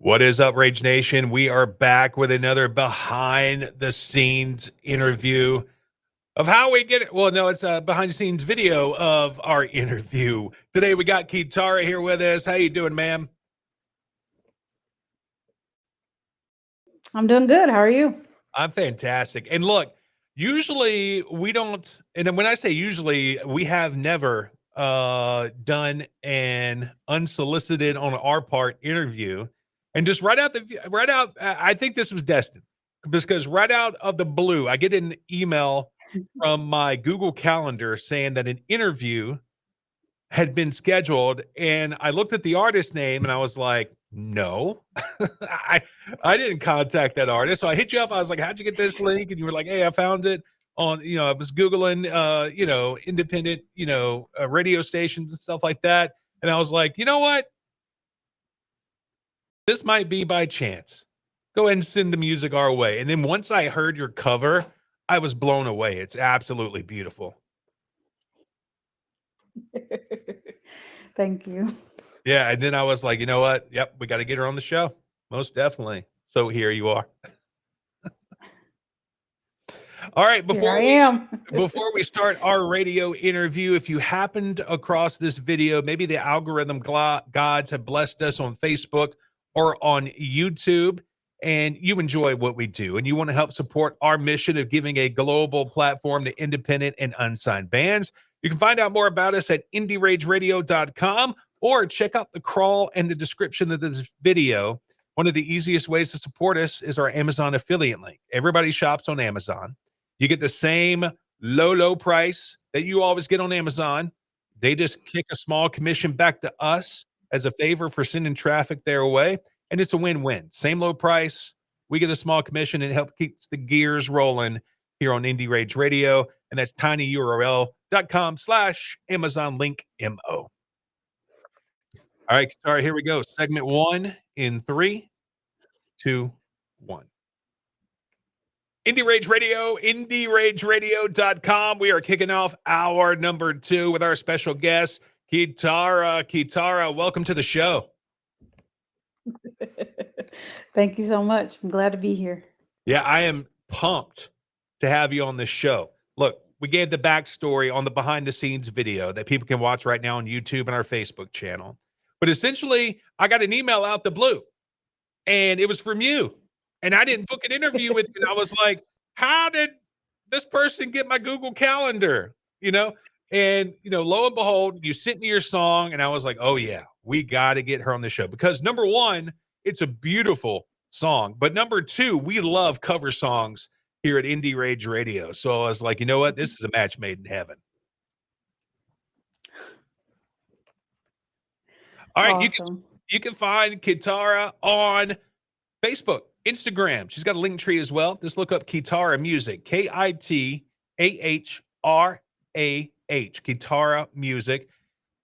What is up, Rage Nation? We are back with another behind the scenes interview of how we get it. Well, no, it's a behind the scenes video of our interview. Today we got Kitahrah here with us. How you doing, ma'am? I'm doing good. How are you? I'm fantastic. And look, usually we don't, and when I say usually, we have never done an unsolicited on our part interview. And just I think this was destined because right out of the blue, I get an email from my Google Calendar saying that an interview had been scheduled, and I looked at the artist name and I was like, no, I I didn't contact that artist. So I hit you up. I was like, how'd you get this link? And you were like, hey, I found it on, I was Googling, independent, radio stations and stuff like that. And I was like, you know what? This might be by chance. Go ahead and send the music our way. And then once I heard your cover, I was blown away. It's absolutely beautiful. Thank you. Yeah, and then I was like, you know what? Yep, we got to get her on the show. Most definitely. So here you are. All right, Here I am. before we start our radio interview, if you happened across this video, maybe the algorithm gods have blessed us on Facebook or on YouTube, and you enjoy what we do, and you want to help support our mission of giving a global platform to independent and unsigned bands. You can find out more about us at indierageradio.com or check out the crawl and the description of this video. One of the easiest ways to support us is our Amazon affiliate link. Everybody shops on Amazon. You get the same low price that you always get on Amazon. They just kick a small commission back to us as a favor for sending traffic their way. And it's a win-win. Same low price. We get a small commission and it helps keeps the gears rolling here on Indie Rage Radio. And that's tinyurl.com/Amazon link MO. All right, Kitahrah, here we go. Segment 1 in 3, 2, 1. Indie Rage Radio, IndieRageRadio.com. We are kicking off hour number 2 with our special guest, Kitahrah. Kitahrah, welcome to the show. Thank you so much. I'm glad to be here. Yeah, I am pumped to have you on this show. Look, we gave the backstory on the behind the scenes video that people can watch right now on YouTube and our Facebook channel. But essentially, I got an email out the blue, and it was from you. And I didn't book an interview with you. And I was like, how did this person get my Google Calendar? And lo and behold, you sent me your song, and I was like, oh yeah, we got to get her on the show because number one, it's a beautiful song. But number two, we love cover songs here at Indie Rage Radio. So I was like, you know what? This is a match made in heaven. All right, awesome. You can find Kitahrah on Facebook, Instagram. She's got a link tree as well. Just look up Kitahrah Music, Kitahrah, Kitahrah Music.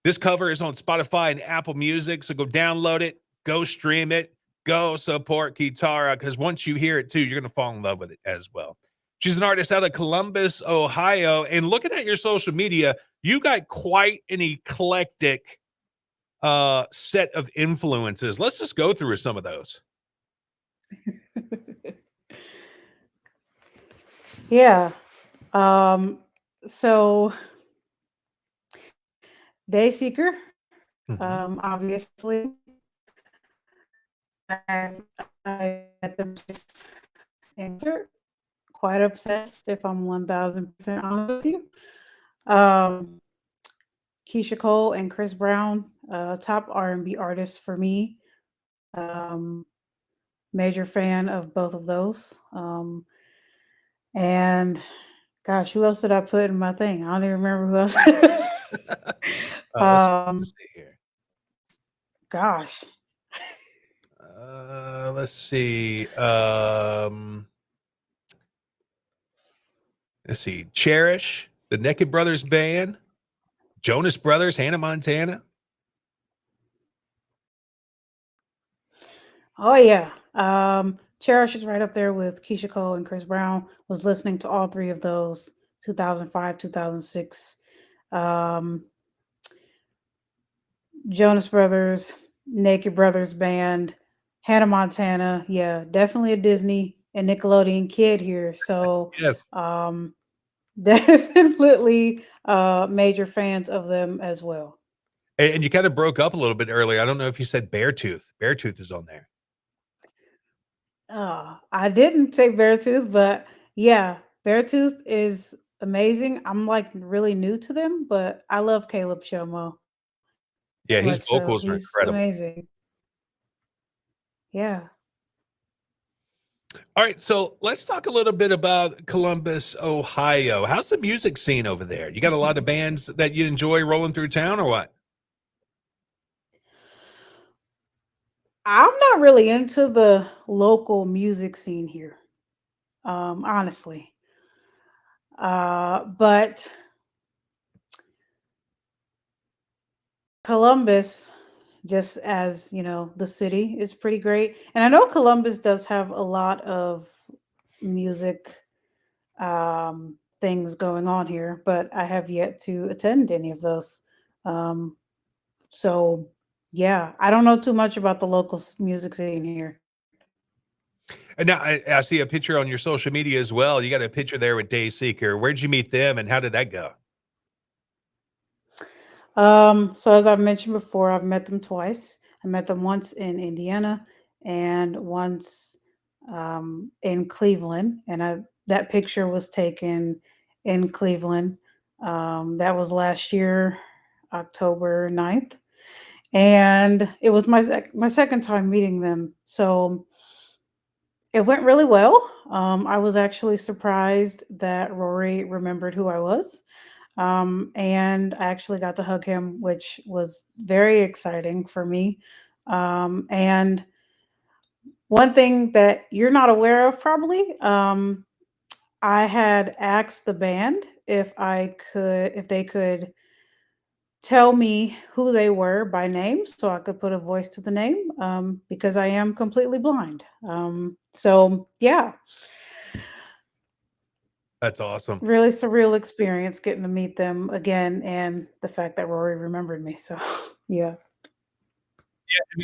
This cover is on Spotify and Apple Music, so go download it, go stream it, go support Kitahrah, because once you hear it too, you're going to fall in love with it as well. She's an artist out of Columbus, Ohio, and looking at your social media, you got quite an eclectic set of influences. Let's just go through some of those. Yeah. So Dayseeker, obviously. I had them just answer. Quite obsessed, if I'm 1000% honest with you. Keisha Cole and Chris Brown, top R&B artists for me. Major fan of both of those. And gosh, who else did I put in my thing? I don't even remember who else. Let's see here. Gosh. Let's see. Let's see. Cherish, the Naked Brothers Band, Jonas Brothers, Hannah Montana. Oh yeah. Cherish is right up there with Keisha Cole and Chris Brown. Was listening to all three of those, 2005, 2006. Jonas Brothers, Naked Brothers Band, Hannah Montana. Yeah, definitely a Disney and Nickelodeon kid here. So, Yes. um, definitely major fans of them as well. And you kind of broke up a little bit earlier. I don't know if you said Beartooth. Beartooth is on there. I didn't say Beartooth, but yeah, Beartooth is amazing. I'm like really new to them, but I love Caleb Shomo very Yeah, his much so. vocals are He's incredible. amazing. Yeah. All right, so let's talk a little bit about Columbus, Ohio. How's the music scene over there? You got a lot of bands that you enjoy rolling through town or what? I'm not really into the local music scene here, honestly. But Columbus, just as you know, the city is pretty great. And I know Columbus does have a lot of music things going on here, but I have yet to attend any of those. Um, so, yeah, I don't know too much about the local music scene here. And now I see a picture on your social media as well. You got a picture there with Dayseeker. Where'd you meet them and how did that go? So as I've mentioned before, I've met them twice. I met them once in Indiana and once in Cleveland, and that picture was taken in Cleveland. That was last year, October 9th. And it was my second time meeting them. So it went really well. I was actually surprised that Rory remembered who I was. And I actually got to hug him, which was very exciting for me. And one thing that you're not aware of, probably, I had asked the band if they could tell me who they were by name so I could put a voice to the name, because I am completely blind. So, yeah, That's awesome. really surreal experience getting to meet them again and the fact that Rory remembered me. So, yeah. Yeah,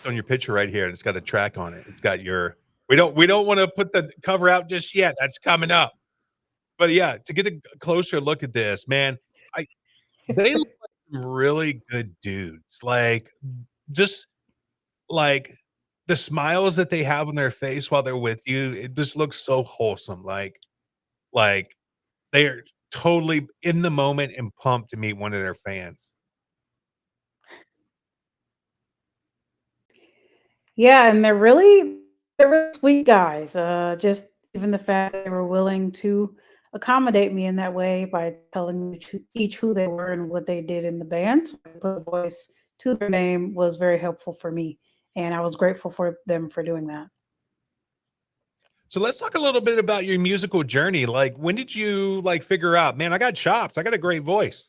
on your picture right here, and it's got a track on it. It's got your we don't want to put the cover out just yet. That's coming up. But yeah, to get a closer look at this, man, I they look like some really good dudes. Like just like the smiles that they have on their face while they're with you, it just looks so wholesome. Like they are totally in the moment and pumped to meet one of their fans. Yeah, and they're really sweet guys. Just even the fact that they were willing to accommodate me in that way by telling me each who they were and what they did in the band, so I could put a voice to their name was very helpful for me, and I was grateful for them for doing that. So let's talk a little bit about your musical journey. Like, when did you like figure out, man, I got chops, I got a great voice?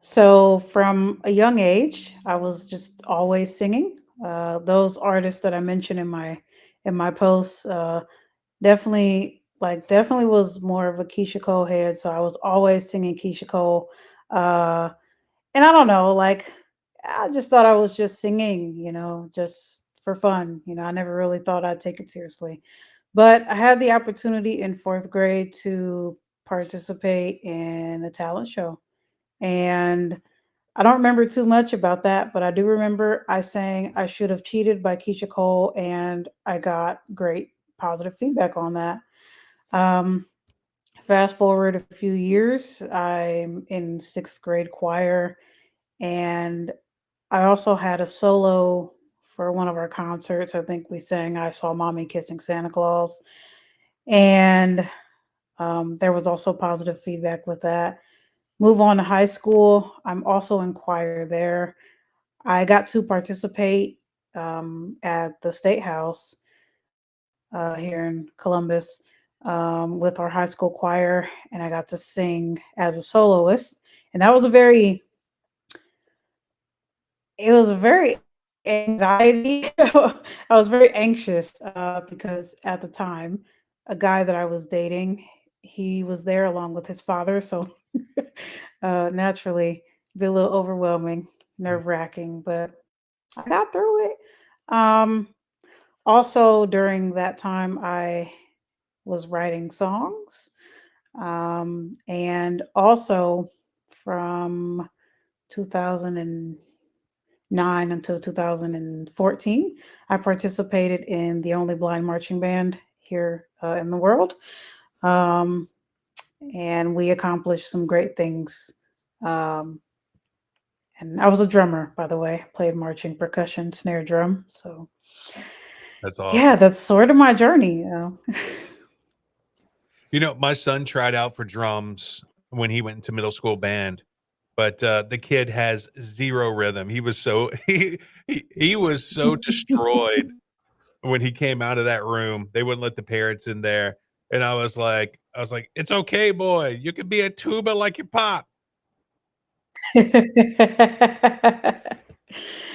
So from a young age, I was just always singing. Those artists that I mentioned in my posts, definitely was more of a Keisha Cole head. So I was always singing Keisha Cole. Uh, and I don't know, like I just thought I was just singing, just for fun. I never really thought I'd take it seriously. But I had the opportunity in fourth grade to participate in a talent show. And I don't remember too much about that, but I do remember I sang I Should Have Cheated by Keisha Cole, and I got great positive feedback on that. Um, Fast forward a few years, I'm in sixth grade choir, and I also had a solo for one of our concerts. I think we sang I Saw Mommy Kissing Santa Claus. And there was also positive feedback with that. Move on to high school. I'm also in choir there. I got to participate at the State House here in Columbus with our high school choir, and I got to sing as a soloist. And that was it was a very anxiety. I was very anxious because at the time, a guy that I was dating, he was there along with his father, so naturally. be a little overwhelming, Mm. nerve-wracking, but I got through it. Um, Also during that time, I was writing songs. And also from 2009 until 2014, I participated in the only blind marching band here in the world. Um, and we accomplished some great things. Um, and I was a drummer, by the way, played marching, percussion, snare drum. So, That's yeah, awesome. that's sort of my journey. You know, my son tried out for drums when he went into middle school band, but the kid has zero rhythm. He was so he was so destroyed when he came out of that room. They wouldn't let the parents in there, and I was like, it's okay, boy. You can be a tuba like your pop.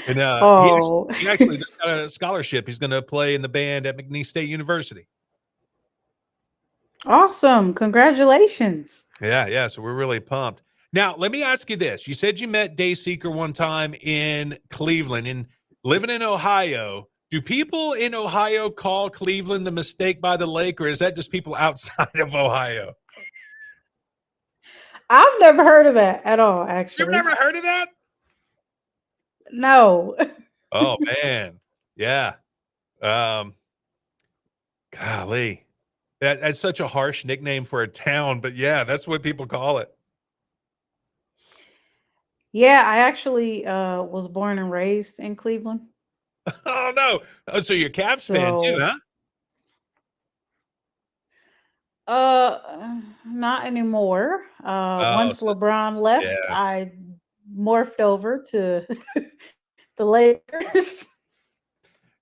And Oh, he actually just got a scholarship. He's going to play in the band at McNeese State University. awesome. Congratulations. Yeah, yeah. So we're really pumped. Now, let me ask you this. You said you met Dayseeker one time in Cleveland and living in Ohio. Do people in Ohio call Cleveland the mistake by the lake, or is that just people outside of Ohio? I've never heard of that at all, You've actually. never heard of that? No. Oh man. Yeah. Um, golly. That's such a harsh nickname for a town, but yeah, that's what people call it. Yeah, I actually was born and raised in Cleveland. Oh no. Oh, so you're a Cavs fan too, So, huh? not anymore. Oh, Once so LeBron left, yeah. I morphed over to the Lakers.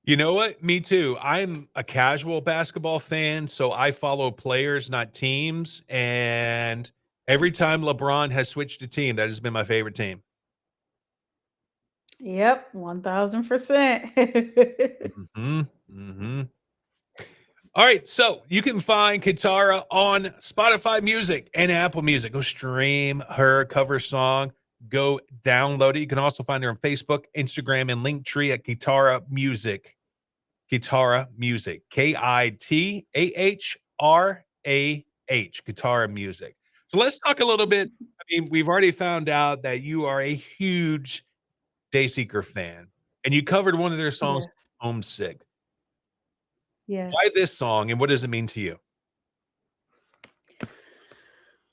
You know what? Me too. I'm a casual basketball fan, so I follow players, not teams. And every time LeBron has switched a team, that has been my favorite team. Yep, 1000%. Hmm. Hmm. All right, so you can find Kitahrah on Spotify Music and Apple Music. Go stream her cover song. Go download it. You can also find her on Facebook, Instagram, and Linktree at Kitahrah Music. Kitahrah Music. Kitahrah, Kitahrah Music. So let's talk a little bit. I mean, we've already found out that you are a huge Dayseeker fan, and you covered one of their songs, Yes. Homesick. Why Yes. this song, and what does it mean to you?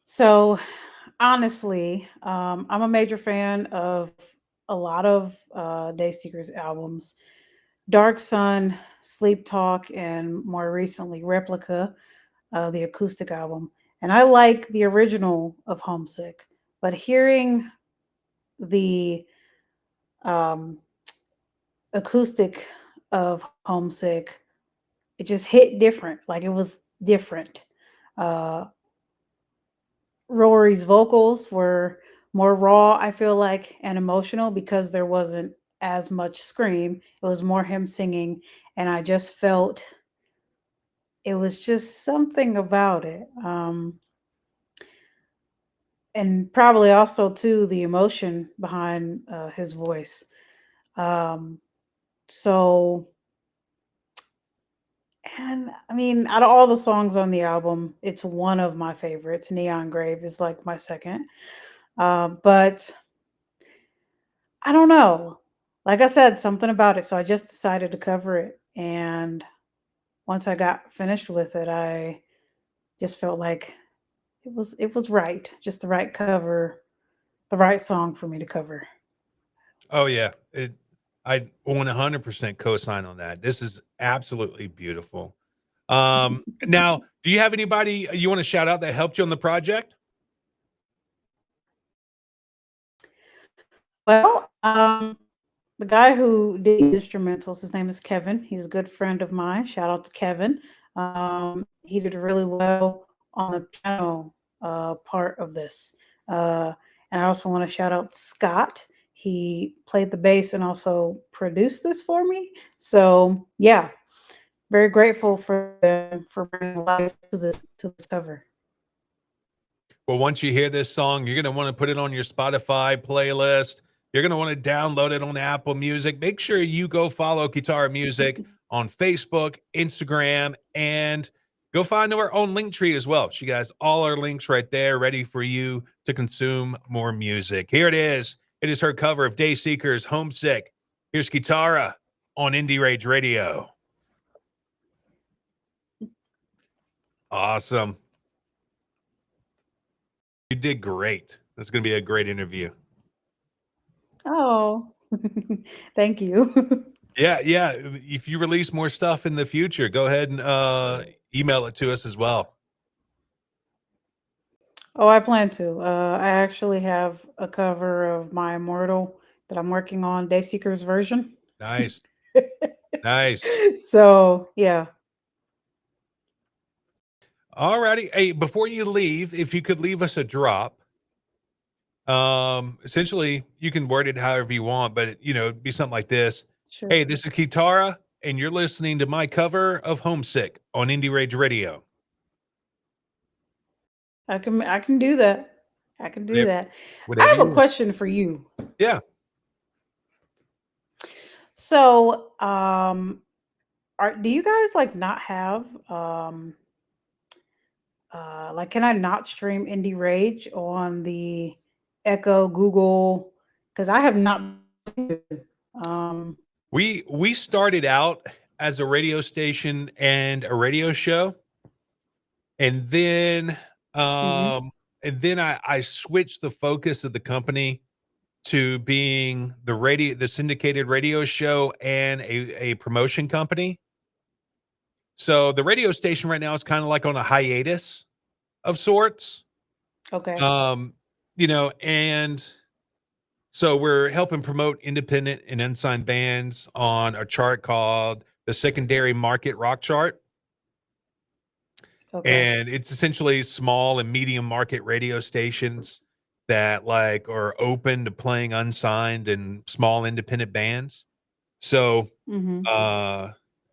So, honestly, I'm a major fan of a lot of Dayseekers albums. Dark Sun, Sleep Talk, and more recently Replica, the acoustic album. And I like the original of Homesick, but hearing the um, acoustic of Homesick, it just hit different. Like it was different. Uh, Rory's vocals were more raw, I feel like, and emotional because there wasn't as much scream. It was more him singing, and I just felt it was just something about it. And probably also too the emotion behind his voice. Um, so, and I mean, out of all the songs on the album, it's one of my favorites. Neon Grave is like my second. But I don't know. Like I said, something about it. So I just decided to cover it. And once I got finished with it, I just felt like it was right. Just the right cover, the right song for me to cover. Oh yeah, I 100% co-sign on that. This is absolutely beautiful. Now, do you have anybody you want to shout out that helped you on the project? Well, the guy who did the instrumentals, his name is Kevin. He's a good friend of mine. Shout out to Kevin. He did really well on the piano part of this. Uh, and I also want to shout out Scott. He played the bass and also produced this for me. So yeah, very grateful for them for bringing life to this cover. Well, once you hear this song, you're going to want to put it on your Spotify playlist. You're going to want to download it on Apple Music. Make sure you go follow Kitahrah Music on Facebook, Instagram, and go find our own link tree as well. She has all our links right there ready for you to consume more music. Here it is. It is her cover of Dayseeker's Homesick. Here's Kitahrah on Indie Rage Radio. Awesome. You did great. This is going to be a great interview. Oh, thank you. Yeah. If you release more stuff in the future, go ahead and email it to us as well. Oh, I plan to. I actually have a cover of My Immortal that I'm working on, Dayseeker's version. Nice. Nice. So, yeah. All righty. Hey, before you leave, if you could leave us a drop, essentially you can word it however you want, but it'd be something like this. Sure. Hey, this is Kitahrah, and you're listening to my cover of Homesick on Indie Rage Radio. I can do that. I can do that. I Whatever have you a want. question for you. Yeah. So, do you guys like not have like can I not stream Indie Rage on the Echo Google? Because I have not. We started out as a radio station and a radio show, and then I switched the focus of the company to being the syndicated radio show and a promotion company. So the radio station right now is kind of like on a hiatus of sorts. Okay. And so we're helping promote independent and unsigned bands on a chart called the Secondary Market Rock Chart. Okay. And it's essentially small and medium market radio stations that like are open to playing unsigned and small independent bands. So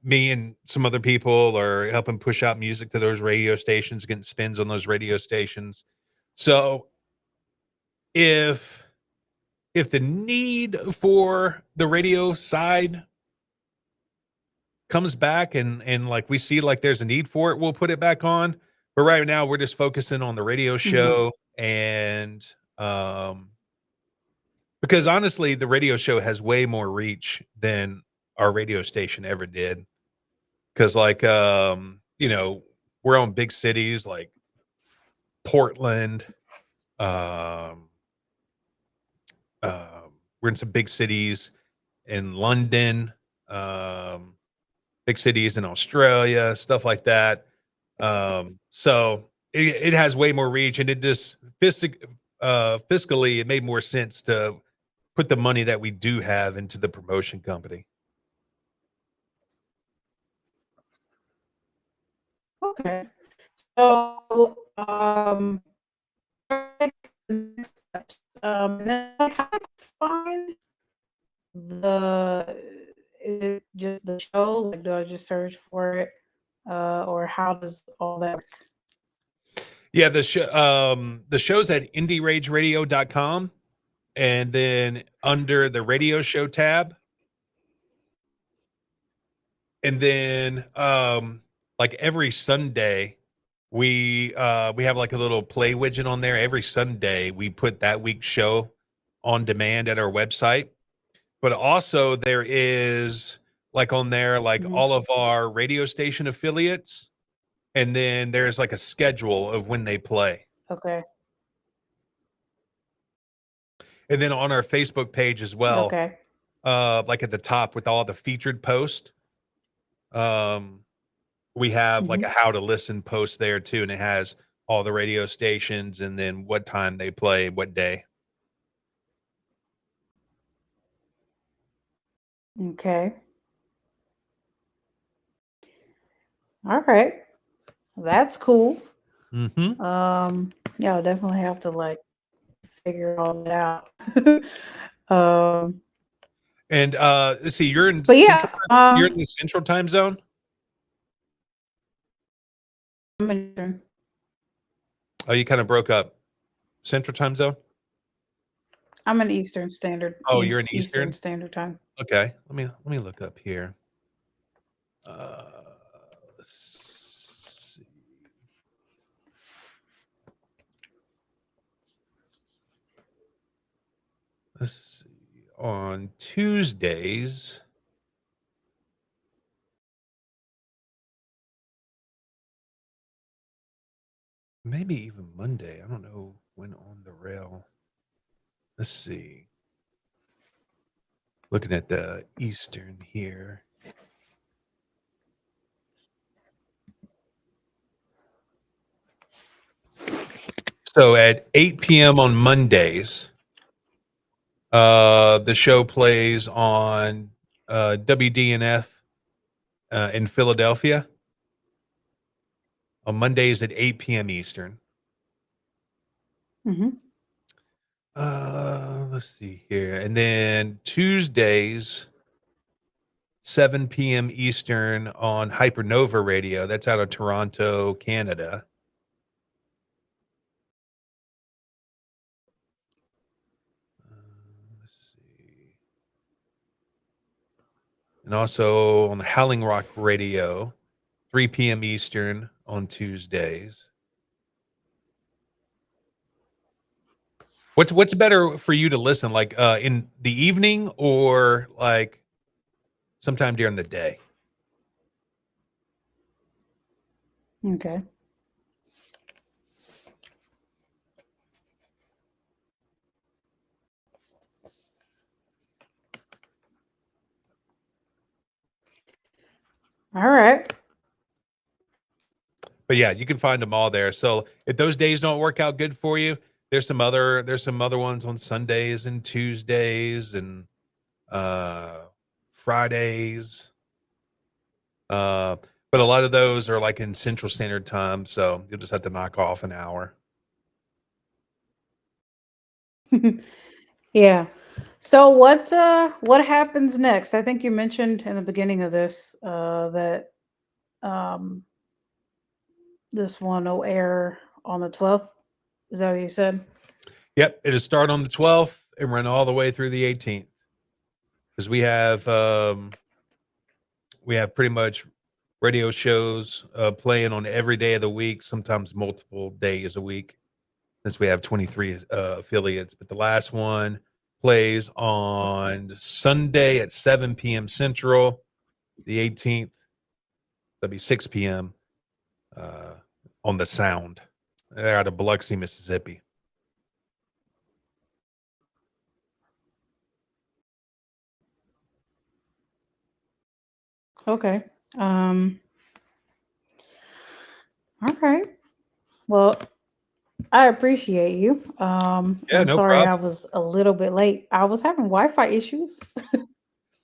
me and some other people are helping push out music to those radio stations, getting spins on those radio stations. So if the need for the radio side comes back and like we see like there's a need for it, we'll put it back on. But right now we're just focusing on the radio show and because honestly the radio show has way more reach than our radio station ever did. Because like we're on big cities like Portland, we're in some big cities in London, big cities in Australia, stuff like that. So it has way more reach, and it just fiscally it made more sense to put the money that we do have into the promotion company. Okay. So, then like, how do I find is it just the show? Like, do I just search for it, or how does all that work? Yeah, the show's at indierageradio.com, and then under the radio show tab, and then like every Sunday we have like a little play widget on there. Every Sunday we put that week's show on demand at our website. But also there is like on there like all of our radio station affiliates, and then there's like a schedule of when they play. Okay. And then on our Facebook page as well, Okay. like at the top with all the featured posts, we have like a how to listen post there too, and it has all the radio stations and then what time they play, what day. Okay. All right. That's cool. Yeah, I'll definitely have to like figure all that out. And let's see, you're in But yeah, you're in the central time zone. I'm in, Oh, you kind of broke up. Central Time Zone? I'm an Eastern Standard. Oh, you're an Eastern Eastern? Standard Time. Okay. Let me look up here. Let's see. Let's see. On Tuesdays, maybe even Monday. I don't know when on the rail. Let's see. Looking at the Eastern here. So at 8 p.m. on Mondays, the show plays on WDNF in Philadelphia on Mondays at 8 p.m. Eastern. Mm-hmm. Let's see here. And then Tuesdays, 7 p.m. Eastern on Hypernova Radio. That's out of Toronto, Canada. Let's see. And also on Howling Rock Radio, 3 p.m. Eastern on Tuesdays. What's better for you to listen, like in the evening or like sometime during the day? Okay. All right. But yeah, you can find them all there. So if those days don't work out good for you, there's some other ones on Sundays and Tuesdays and Fridays. But a lot of those are like in Central Standard Time, so you'll just have to knock off an hour. Yeah. So what happens next? I think you mentioned in the beginning of this that um this one will air on the 12th. Is that what you said? Yep, it'll start on the 12th and run all the way through the 18th. Because we have pretty much radio shows playing on every day of the week, sometimes multiple days a week, since we have 23 affiliates. But the last one plays on Sunday at 7 p.m. Central, the 18th. That'll be 6 p.m. On the Sound. They're out of Biloxi, Mississippi. Okay. All right. Well, I appreciate you. Yeah, I'm no sorry I problem. was a little bit late. I was having Wi-Fi issues.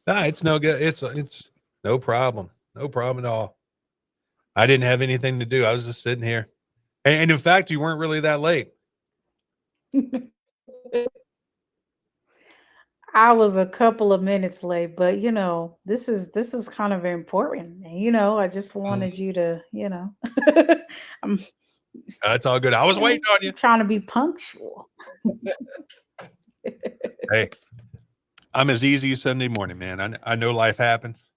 Nah, it's no good. It's no problem. No problem at all. I didn't have anything to do. I was just sitting here. And in fact, you weren't really that late. I was a couple of minutes late, but this is kind of important. And I just Mhm. wanted you to, I'm That's all good. I was waiting on you. trying to be punctual. Hey, I'm as easy as Sunday morning, man. I know life happens.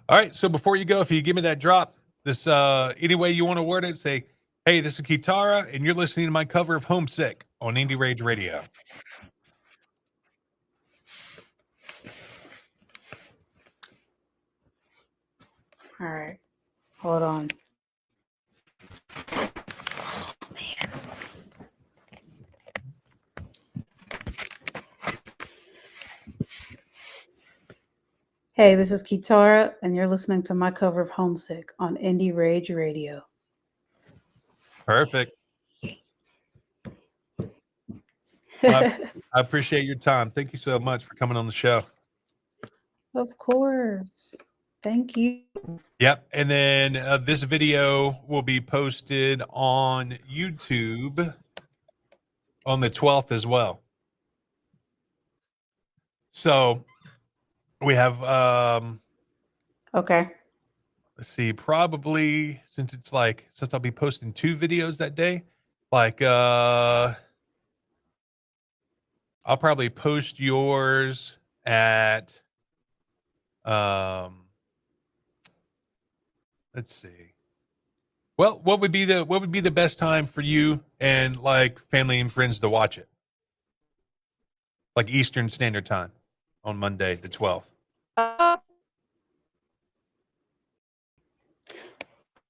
All right. So before you go, if you give me that drop, this any way you want to word it, say, hey, this is Kitahrah, and you're listening to my cover of Homesick on Indie Rage Radio. All right. Hold on. Hey, this is Kitahrah, and you're listening to my cover of Homesick on Indie Rage Radio. Perfect. Well, I appreciate your time. Thank you so much for coming on the show. Of course. Thank you. Yep. And then this video will be posted on YouTube on the 12th as well. So we have Okay. let's see, probably since I'll be posting 2 videos that day, like, I'll probably post yours at, um, let's see. Well, what would be the best time for you and like family and friends to watch it? Like Eastern Standard Time on Monday the 12th. Uh,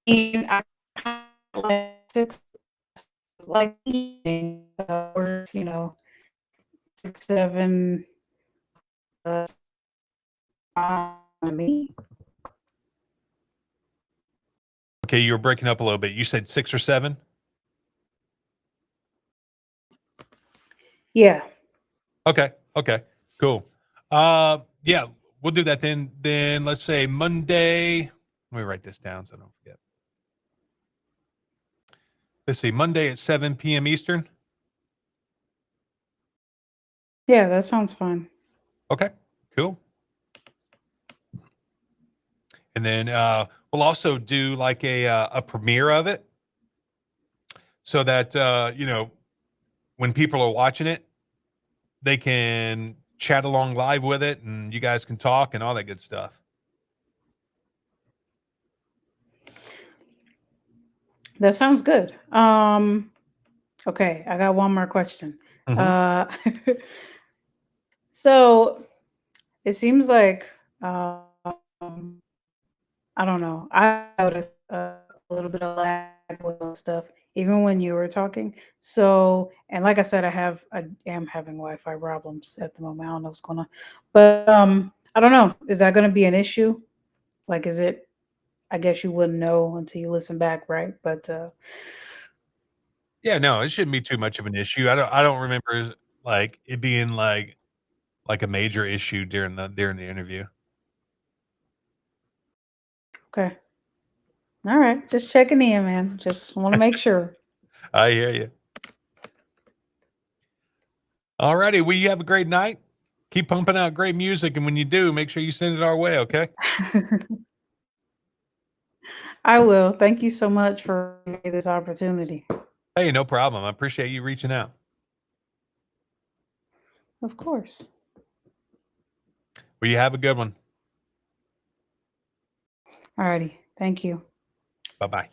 and I kinda like 6, like evening hours, 6, 7, uh, me. Okay, you were breaking up a little bit. You said 6 or 7? Yeah. Okay. Okay. Cool. Yeah, we'll do that then. Then let's say Monday. Let me write this down so I don't forget. Let's see, Monday at 7 p.m. Eastern. Yeah, that sounds fun. Okay. Cool. And then we'll also do like a premiere of it so that when people are watching it, they can chat along live with it and you guys can talk and all that good stuff. That sounds good. Okay, I got one more question. Mhm. Uh, so it seems like, I don't know. I noticed a little bit of lag with stuff, even when you were talking. So, and like I said, I am having Wi-Fi problems at the moment. I don't know what's going on, but I don't know. Is that going to be an issue? Like, is it? I guess you wouldn't know until you listen back, right? But Yeah, no, it shouldn't be too much of an issue. I don't remember like it being like a major issue during the interview. okay, all right. Just checking in, man. Just want to make sure. I hear you. All righty. Well, you have a great night. Keep pumping out great music, and when you do, make sure you send it our way, okay? I will. Thank you so much for giving me this opportunity. Hey, no problem. I appreciate you reaching out. Of course. Well, you have a good one. Alrighty. Thank you. Bye-bye.